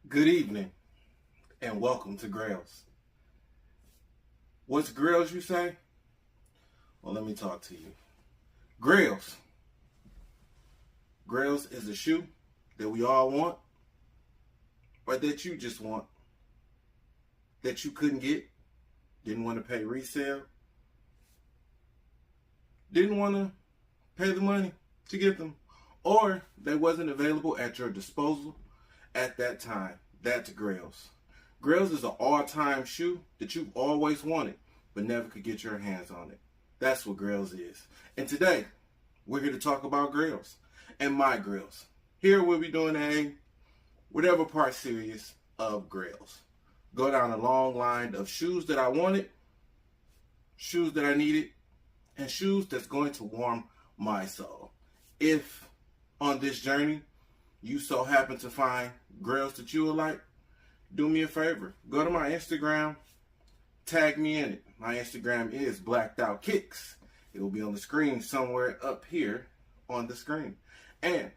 Good evening and welcome to Grails. What's Grails, you say? Well, let me talk to you. Grails. Grails is a shoe that we all want, or that you just want, that you couldn't get, didn't want to pay resale, didn't want to pay the money to get them, or they wasn't available at your disposal at that time. That's Grails. Grails is an all-time shoe that you've always wanted, but never could get your hands on it. That's what Grails is. And today, we're here to talk about Grails and my Grails. Here we'll be doing a whatever part series of Grails. Go down a long line of shoes that I wanted, shoes that I needed, and shoes that's going to warm my soul. If on this journey you so happen to find Grails that you would like, do me a favor. Go to my Instagram, tag me in it. My Instagram is blacked out kicks. It will be on the screen somewhere up here on the screen. And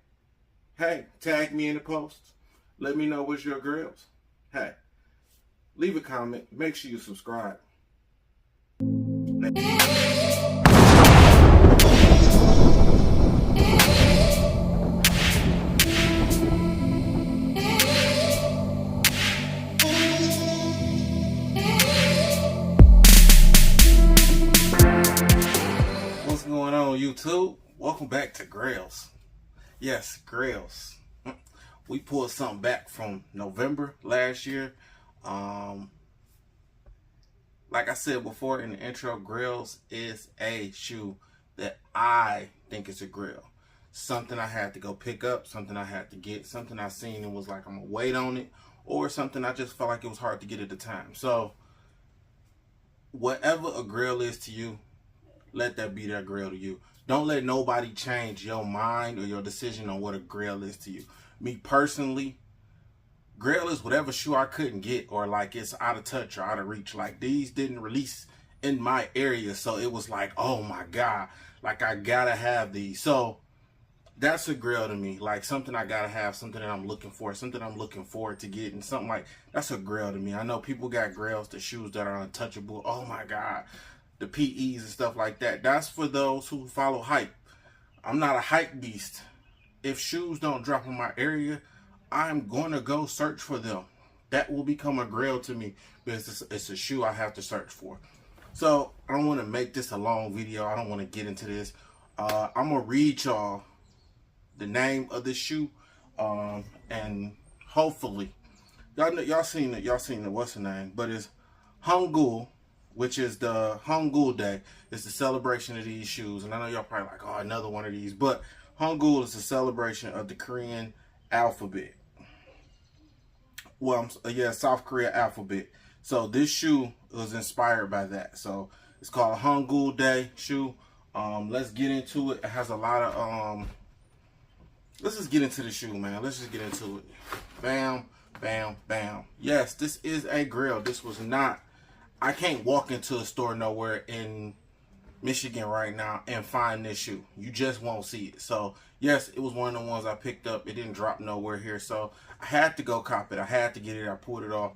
hey, tag me in the post. Let me know what's your Grails. Hey, leave a comment. Make sure you subscribe. What's going on, YouTube? Welcome back to Grails. Yes, Grails. We pulled something back from November last year. Like I said before in the intro, Grails is a shoe that I think is a Grail. Something I had to go pick up, something I had to get, something I seen and was like, I'm gonna wait on it, or something I just felt like it was hard to get at the time. So whatever a Grail is to you, let that be that Grail to you. Don't let nobody change your mind or your decision on what a Grail is to you. Me personally, Grail is whatever shoe I couldn't get, or like it's out of touch or out of reach. Like these didn't release in my area, so it was like, oh my God, like I gotta have these. So that's a Grail to me. Like something I gotta have, something that I'm looking for, something I'm looking forward to getting, something like that's a Grail to me. I know people got Grails, the shoes that are untouchable. Oh my God, the PEs and stuff like that. That's for those who follow hype. I'm not a hype beast. If shoes don't drop in my area, I'm going to go search for them. That will become a Grail to me because it's a shoe I have to search for. So I don't want to make this a long video. I don't want to get into this. I'm going to read y'all the name of this shoe. And hopefully, y'all seen it. Y'all seen it. What's the name? But it's Hangul, which is the Hangul Day. It's the celebration of these shoes. And I know y'all probably like, oh, another one of these. But Hangul is a celebration of the Korean alphabet. Well, yeah, South Korea alphabet. So this shoe was inspired by that. So it's called a Hangul Day shoe. Let's get into it. It has a lot of let's just get into the shoe, man. Let's just get into it. Bam, bam, bam. Yes, this is a Grail. This was not, I can't walk into a store nowhere in Michigan right now and find this shoe. You just won't see it. So yes, it was one of the ones I picked up. It didn't drop nowhere here, so I had to go cop it. I had to get it. I pulled it off.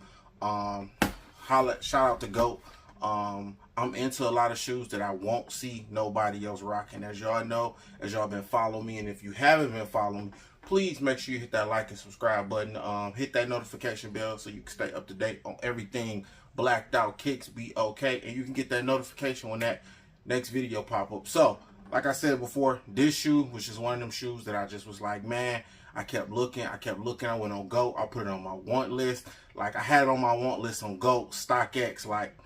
Shout out to GOAT. I'm into a lot of shoes that I won't see nobody else rocking. As y'all know, as y'all been following me, and if you haven't been following me, please make sure you hit that like and subscribe button. Hit that notification bell so you can stay up to date on everything Blacked Out Kicks Be Okay, and you can get that notification when that next video pop up. So like I said before, this shoe, which is one of them shoes that I just was like, man, I kept looking. I went on GOAT. I put it on my want list. Like I had it on my want list on GOAT, StockX. Like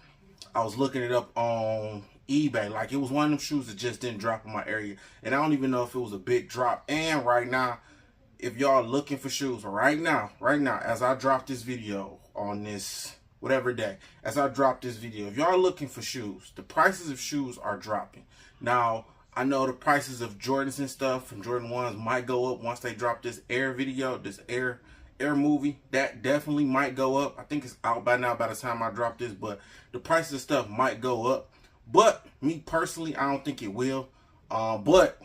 I was looking it up on eBay. Like it was one of them shoes that just didn't drop in my area. And I don't even know if it was a big drop. And right now, if y'all looking for shoes right now, as I drop this video on this whatever day, as I drop this video, if y'all looking for shoes, the prices of shoes are dropping. Now, I know the prices of Jordans and stuff from Jordan 1s might go up once they drop this Air video, this Air movie. That definitely might go up. I think it's out by now by the time I drop this, but the prices of stuff might go up. But me personally, I don't think it will. But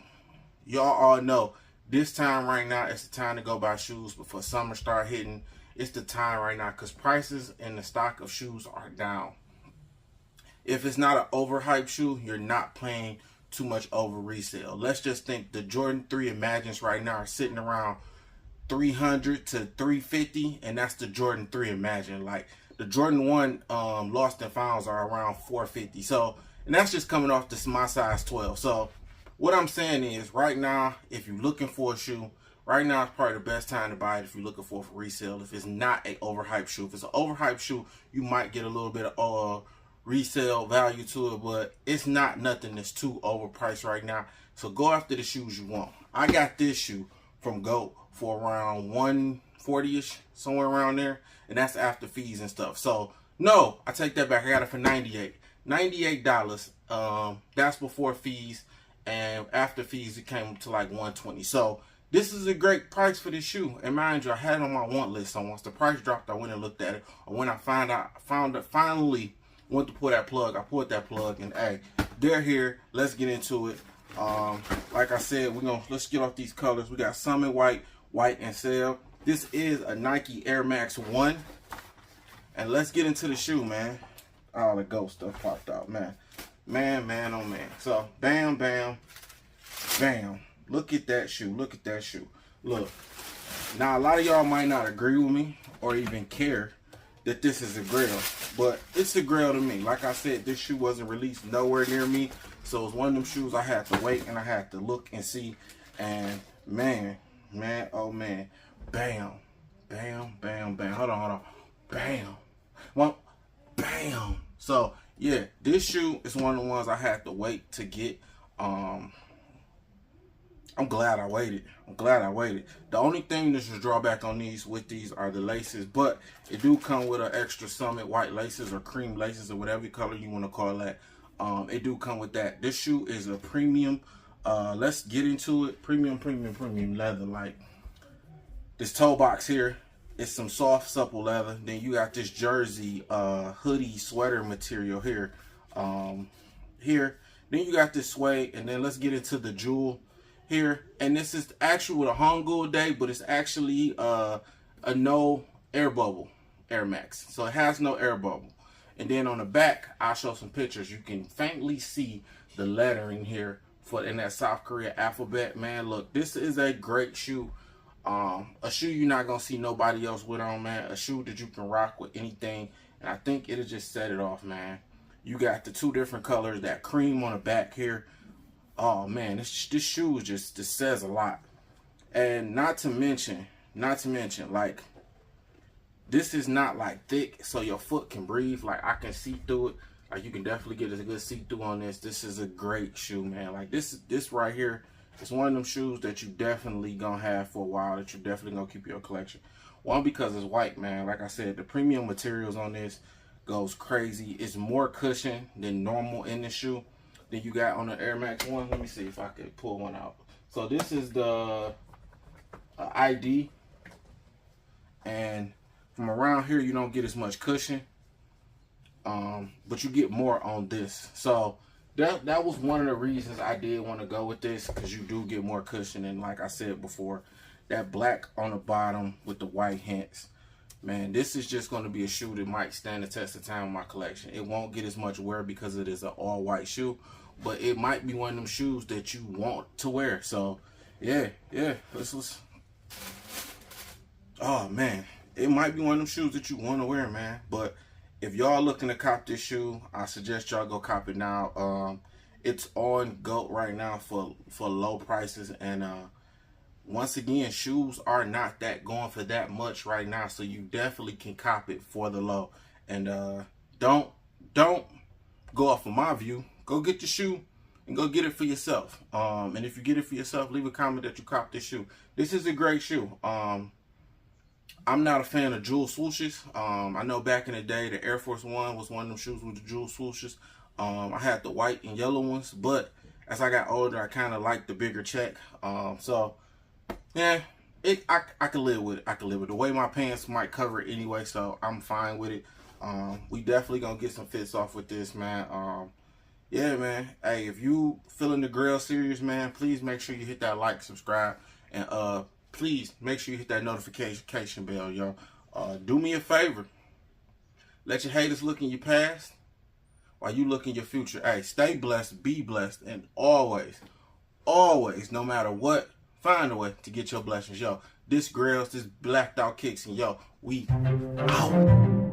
y'all all know This time right now, it's the time to go buy shoes. Before summer start hitting, it's the time right now because prices in the stock of shoes are down. If it's not an overhyped shoe, you're not paying too much over resale. Let's just think the Jordan 3 Imagines right now are sitting around 300 to 350, and that's the Jordan 3 Imagine. Like the Jordan 1 Lost and Founds are around 450. So, and that's just coming off this my size 12. So what I'm saying is right now, if you're looking for a shoe, right now is probably the best time to buy it if you're looking for resale. If it's not an overhyped shoe. If it's an overhyped shoe, you might get a little bit of resale value to it, but it's not nothing that's too overpriced right now. So go after the shoes you want. I got this shoe from GOAT for around 140-ish, somewhere around there, and that's after fees and stuff. So no, I take that back. I got it for $98. That's before fees, and after fees it came to like 120. So this is a great price for this shoe. And mind you, I had it on my want list. So once the price dropped, I went and looked at it. Or when I finally went to pull that plug, I pulled that plug, and hey, they're here. Let's get into it. Like I said, let's get off these colors. We got some in white, and sail. This is a Nike Air Max 1. And let's get into the shoe, man. All the ghost stuff popped out, man. Man, oh man. So bam, bam, bam. Look at that shoe. Look at that shoe. Look. Now a lot of y'all might not agree with me or even care that this is a Grail, but it's a Grail to me. Like I said, this shoe wasn't released nowhere near me, so it's one of them shoes I had to wait and I had to look and see. And man, oh man, bam, bam, bam, bam. Hold on, bam, well, bam. So yeah, this shoe is one of the ones I had to wait to get. I'm glad I waited. The only thing that's a drawback on these are the laces, but it do come with an extra Summit white laces or cream laces or whatever color you want to call that. It do come with that. This shoe is a premium. Let's get into it. Premium leather. Like this toe box here, it's some soft, supple leather. Then you got this jersey, hoodie, sweater material here. Here. Then you got this suede, and then let's get into the jewel here, and this is actually with a Hangul day, but it's actually a no air bubble Air Max, so it has no air bubble. And then on the back, I'll show some pictures. You can faintly see the lettering here in that South Korea alphabet. Man, look, this is a great shoe. A shoe you're not gonna see nobody else with on, man. A shoe that you can rock with anything, and I think it'll just set it off, man. You got the two different colors, that cream on the back here. Oh man, this shoe just says a lot. And not to mention, like, this is not like thick, so your foot can breathe. Like I can see through it. Like you can definitely get a good see through on this. This is a great shoe, man. Like this right here is one of them shoes that you definitely gonna have for a while. That you definitely gonna keep your collection. One, because it's white, man. Like I said, the premium materials on this goes crazy. It's more cushion than normal in the shoe than you got on the Air Max 1. Let me see if I can pull one out. So this is the ID, and from around here you don't get as much cushion, but you get more on this. So that was one of the reasons I did want to go with this, because you do get more cushion. And like I said before, that black on the bottom with the white hints, man, this is just going to be a shoe that might stand the test of time in my collection. It won't get as much wear because it is an all white shoe, but it might be one of them shoes that you want to wear. So yeah, this was, oh man, it might be one of them shoes that you want to wear, man. But if y'all looking to cop this shoe, I suggest y'all go cop it now. It's on GOAT right now for low prices, and once again, shoes are not going for that much right now, so you definitely can cop it for the low. And don't go off of my view. Go get the shoe and go get it for yourself. And if you get it for yourself, leave a comment that you copped this shoe. This is a great shoe. I'm not a fan of jewel swooshes. I know back in the day, the Air Force One was one of them shoes with the jewel swooshes. I had the white and yellow ones, but as I got older, I kind of liked the bigger check. So yeah, I can live with it. I can live with it. The way my pants might cover it anyway, so I'm fine with it. We definitely gonna get some fits off with this, man. Yeah, man. Hey, if you feeling the Grail series, man, please make sure you hit that like, subscribe, And please make sure you hit that notification bell, y'all. Do me a favor. Let your haters look in your past while you look in your future. Hey, stay blessed, be blessed, and always, no matter what, find a way to get your blessings. Yo, this Grails, this blacked out kicks, and yo, we out.